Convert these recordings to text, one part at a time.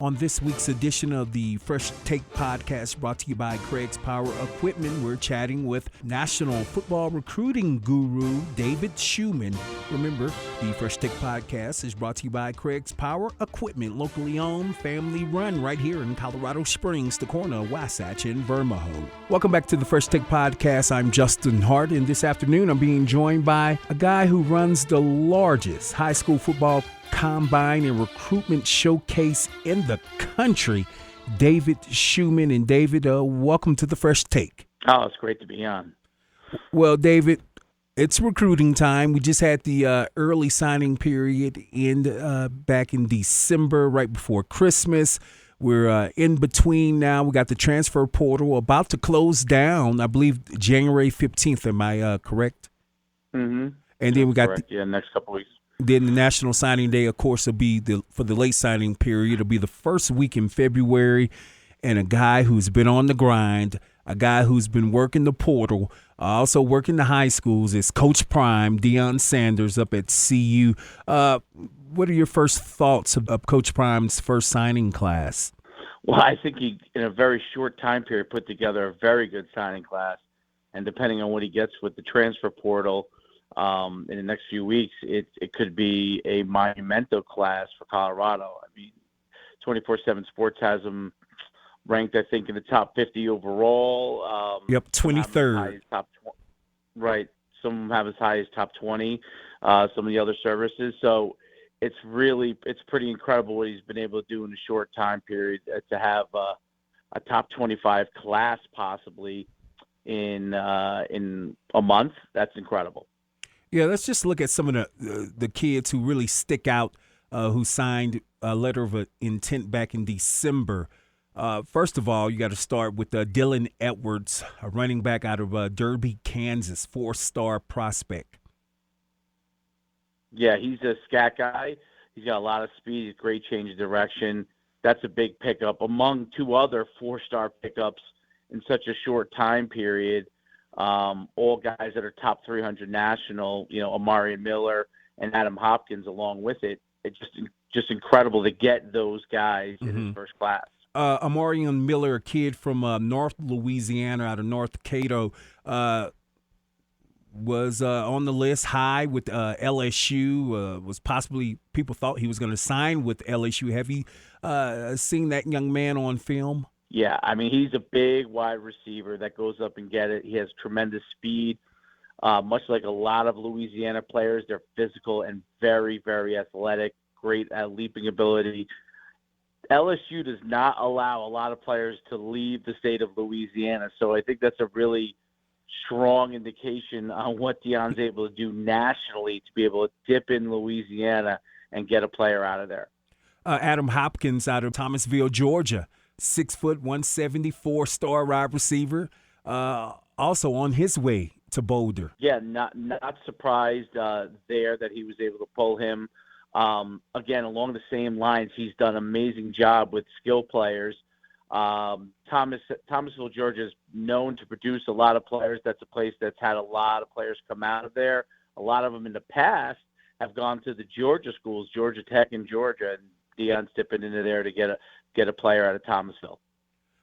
On this week's edition of the Fresh Take podcast brought to you by Craig's Power Equipment, we're chatting with National Football Recruiting Guru David Schuman. Remember, the Fresh Take podcast is brought to you by Craig's Power Equipment, locally owned, family run right here in Colorado Springs, the corner of Wasatch and Vermaho. Welcome back to the Fresh Take podcast. I'm Justin Hart, and this afternoon I'm being joined by a guy who runs the largest high school football combine and recruitment showcase in the country, David Schuman. And David, welcome to the Fresh Take. Oh, it's great to be on. Well, David, it's recruiting time. We just had the early signing period back in December, right before Christmas. We're in between now. We got the transfer portal about to close down, I believe, January 15th. Am I correct? Mm-hmm. And then we got next couple weeks. Then the National Signing Day, of course, will be for the late signing period. It'll be the first week in February. And a guy who's been on the grind, a guy who's been working the portal, also working the high schools, is Coach Prime, Deion Sanders up at CU. What are your first thoughts of Coach Prime's first signing class? Well, I think he, in a very short time period, put together a very good signing class. And depending on what he gets with the transfer portal, in the next few weeks, it could be a monumental class for Colorado. I mean, 24/7 Sports has them ranked, I think, in the top 50 overall. 23rd. Right. Some have as high as top 20. Some of the other services. So it's pretty incredible what he's been able to do in a short time period to have a top 25 class possibly in a month. That's incredible. Yeah, let's just look at some of the kids who really stick out, who signed a letter of intent back in December. First of all, you got to start with Dylan Edwards, a running back out of Derby, Kansas, 4-star prospect. Yeah, he's a scat guy. He's got a lot of speed. He's a great change of direction. That's a big pickup among two other 4-star pickups in such a short time period. All guys that are top 300 national, Amari Miller and Adam Hopkins along with it. It's just incredible to get those guys in his first class. Amari Miller, a kid from North Louisiana out of North Cato, was on the list high with LSU, was possibly, people thought he was going to sign with LSU. Have you seen that young man on film? Yeah, I mean, he's a big wide receiver that goes up and get it. He has tremendous speed, much like a lot of Louisiana players. They're physical and very, very athletic, great at leaping ability. LSU does not allow a lot of players to leave the state of Louisiana, so I think that's a really strong indication on what Deion's able to do nationally to be able to dip in Louisiana and get a player out of there. Adam Hopkins out of Thomasville, Georgia. 6 foot, 170, 4-star wide receiver, also on his way to Boulder. Yeah, not surprised there that he was able to pull him. Again, along the same lines, he's done an amazing job with skill players. Thomasville, Georgia is known to produce a lot of players. That's a place that's had a lot of players come out of there. A lot of them in the past have gone to the Georgia schools, Georgia Tech and Georgia, and Deion's dipping into there to get a player out of Thomasville.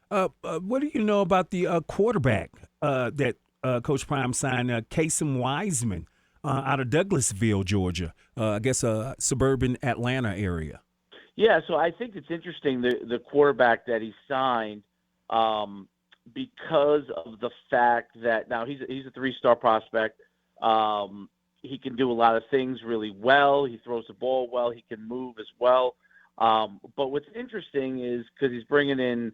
What do you know about the quarterback that Coach Prime signed, Casey Wiseman, out of Douglasville, Georgia, I guess suburban Atlanta area? Yeah, so I think it's interesting, the quarterback that he signed, because of the fact that now he's a 3-star prospect. He can do a lot of things really well. He throws the ball well. He can move as well. But what's interesting is because he's bringing in,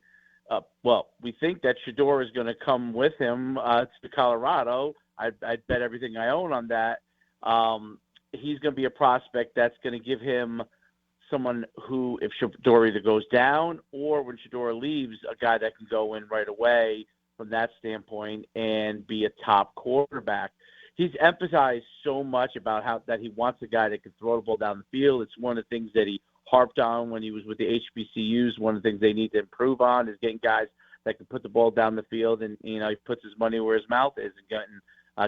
we think that Shedeur is going to come with him to Colorado. I'd bet everything I own on that. He's going to be a prospect that's going to give him someone who, if Shedeur either goes down or when Shedeur leaves, a guy that can go in right away from that standpoint and be a top quarterback. He's emphasized so much about how that he wants a guy that can throw the ball down the field. It's one of the things that he harped on when he was with the HBCUs. One of the things they need to improve on is getting guys that can put the ball down the field, and he puts his money where his mouth is, and getting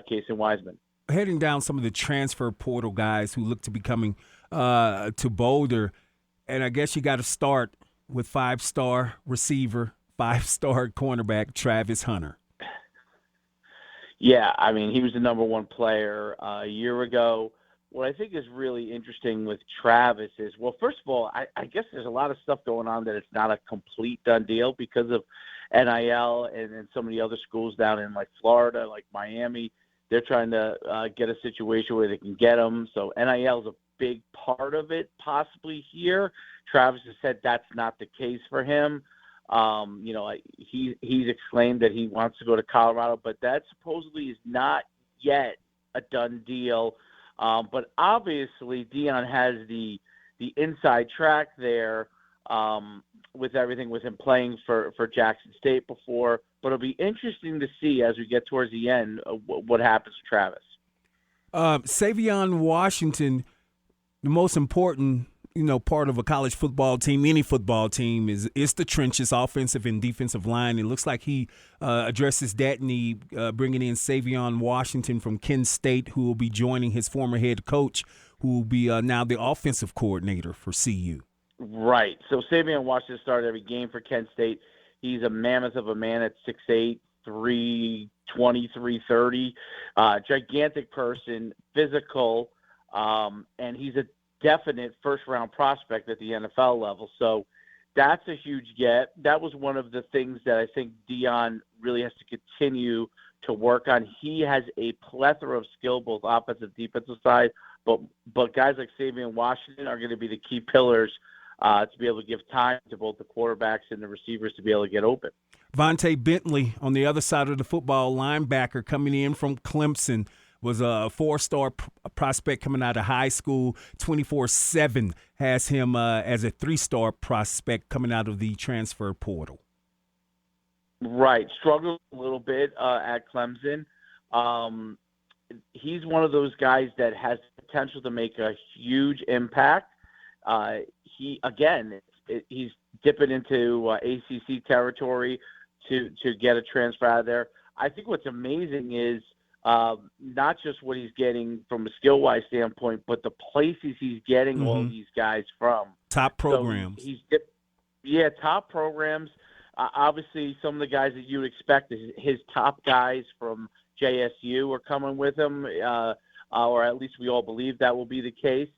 Casey Wiseman. Heading down some of the transfer portal guys who look to be coming to Boulder, and I guess you got to start with 5-star receiver, 5-star cornerback Travis Hunter. Yeah, I mean, he was the number one player a year ago. What I think is really interesting with Travis is, well, first of all, I guess there's a lot of stuff going on that it's not a complete done deal because of NIL and some of the other schools down in like Florida, like Miami. They're trying to get a situation where they can get him. So NIL is a big part of it possibly here. Travis has said that's not the case for him. He's exclaimed that he wants to go to Colorado, but that supposedly is not yet a done deal. But obviously Deion has the inside track there with everything with him playing for Jackson State before. But it'll be interesting to see as we get towards the end what happens to Travis. Savion Washington, the most important part of a college football team, any football team, is the trenches, offensive and defensive line. It looks like he addresses that need, bringing in Savion Washington from Kent State, who will be joining his former head coach, who will be now the offensive coordinator for CU. Right. So Savion Washington started every game for Kent State. He's a mammoth of a man at 6'8", 320, 330. Gigantic person, physical, and he's a definite first-round prospect at the NFL level. So that's a huge get. That was one of the things that I think Deion really has to continue to work on. He has a plethora of skill, both offensive, defensive side, but guys like Savion Washington are going to be the key pillars to be able to give time to both the quarterbacks and the receivers to be able to get open. Vontae Bentley on the other side of the football, linebacker coming in from Clemson, was a 4-star prospect coming out of high school. 24/7 has him as a 3-star prospect coming out of the transfer portal. Right. Struggled a little bit at Clemson. He's one of those guys that has potential to make a huge impact. He's dipping into ACC territory to get a transfer out of there. I think what's amazing is not just what he's getting from a skill-wise standpoint, but the places he's getting all these guys from. Top programs. So top programs. Obviously, some of the guys that you would expect, his top guys from JSU are coming with him, or at least we all believe that will be the case.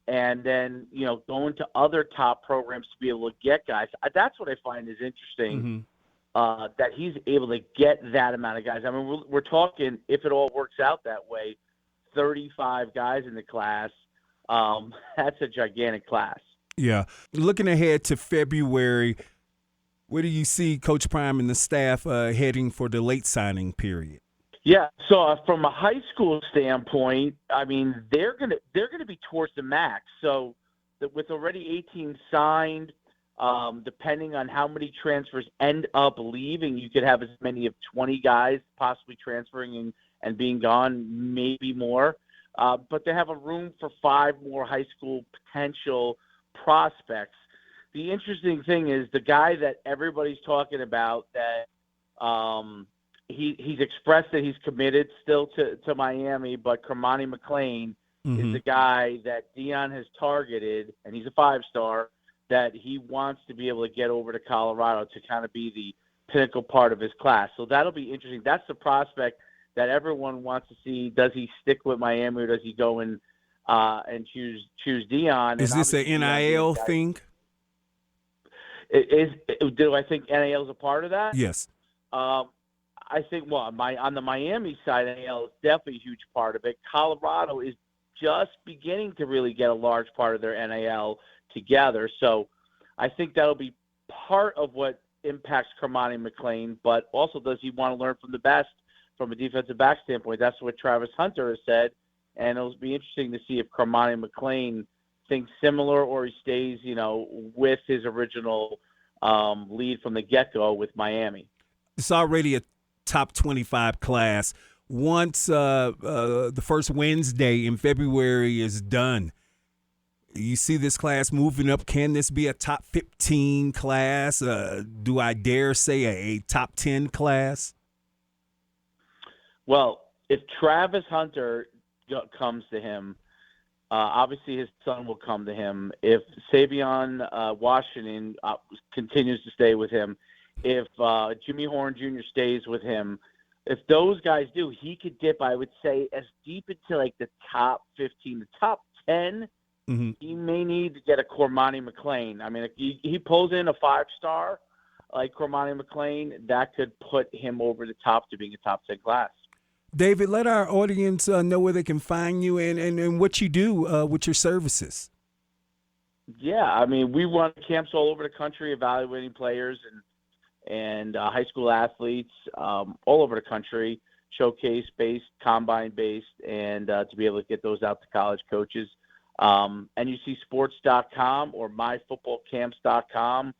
And then, going to other top programs to be able to get guys. That's what I find is interesting. That he's able to get that amount of guys. I mean, we're talking, if it all works out that way, 35 guys in the class. That's a gigantic class. Yeah. Looking ahead to February, where do you see Coach Prime and the staff heading for the late signing period? Yeah, so from a high school standpoint, I mean, they're gonna be towards the max. So with already 18 signed, depending on how many transfers end up leaving, you could have as many of 20 guys possibly transferring and being gone, maybe more. But they have a room for 5 more high school potential prospects. The interesting thing is the guy that everybody's talking about that he's expressed that he's committed still to Miami, but Kermani McLean is the guy that Deion has targeted, and he's a 5-star, that he wants to be able to get over to Colorado to kind of be the pinnacle part of his class. So that'll be interesting. That's the prospect that everyone wants to see. Does he stick with Miami, or does he go and choose Deion? Is this an NIL thing? Do I think NIL is a part of that? Yes. I think, on the Miami side, NIL is definitely a huge part of it. Colorado is just beginning to really get a large part of their NIL together. So I think that'll be part of what impacts Kermani McLean, but also does he want to learn from the best from a defensive back standpoint? That's what Travis Hunter has said, and it'll be interesting to see if Kermani McLean thinks similar or he stays, with his original lead from the get-go with Miami. It's already a top 25 class. Once the first Wednesday in February is done, you see this class moving up. Can this be a top 15 class? Do I dare say a top 10 class? Well, if Travis Hunter comes to him, Obviously, his son will come to him. If Savion Washington continues to stay with him, if Jimmy Horn Jr. stays with him, if those guys do, he could dip, I would say, as deep into like the top 15, the top 10. Mm-hmm. He may need to get a Cormani McClain. I mean, if he pulls in a 5-star like Cormani McClain, that could put him over the top to being a top 10 class. David, let our audience know where they can find you and what you do with your services. Yeah, I mean, we run camps all over the country evaluating players and high school athletes all over the country, showcase-based, combine-based, and to be able to get those out to college coaches. NUCsports.com or myfootballcamps.com.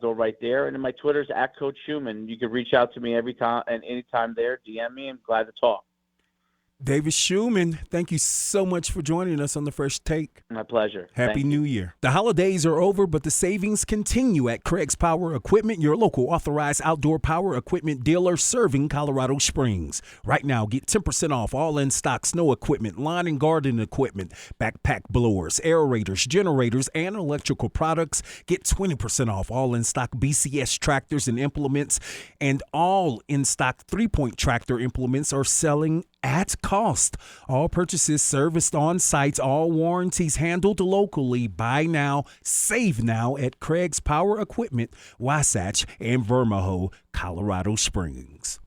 Go right there. And then my Twitter's @Coach Schuman. You can reach out to me every time and anytime there. DM me. I'm glad to talk. David Schuman, thank you so much for joining us on The Fresh Take. My pleasure. Happy New Year. The holidays are over, but the savings continue at Craig's Power Equipment, your local authorized outdoor power equipment dealer serving Colorado Springs. Right now, get 10% off all in-stock snow equipment, lawn and garden equipment, backpack blowers, aerators, generators, and electrical products. Get 20% off all in-stock BCS tractors and implements, and all in-stock 3-point tractor implements are selling at cost. All purchases serviced on site, all warranties handled locally. Buy now, save now at Craig's Power Equipment, Wasatch, and Vermajo, Colorado Springs.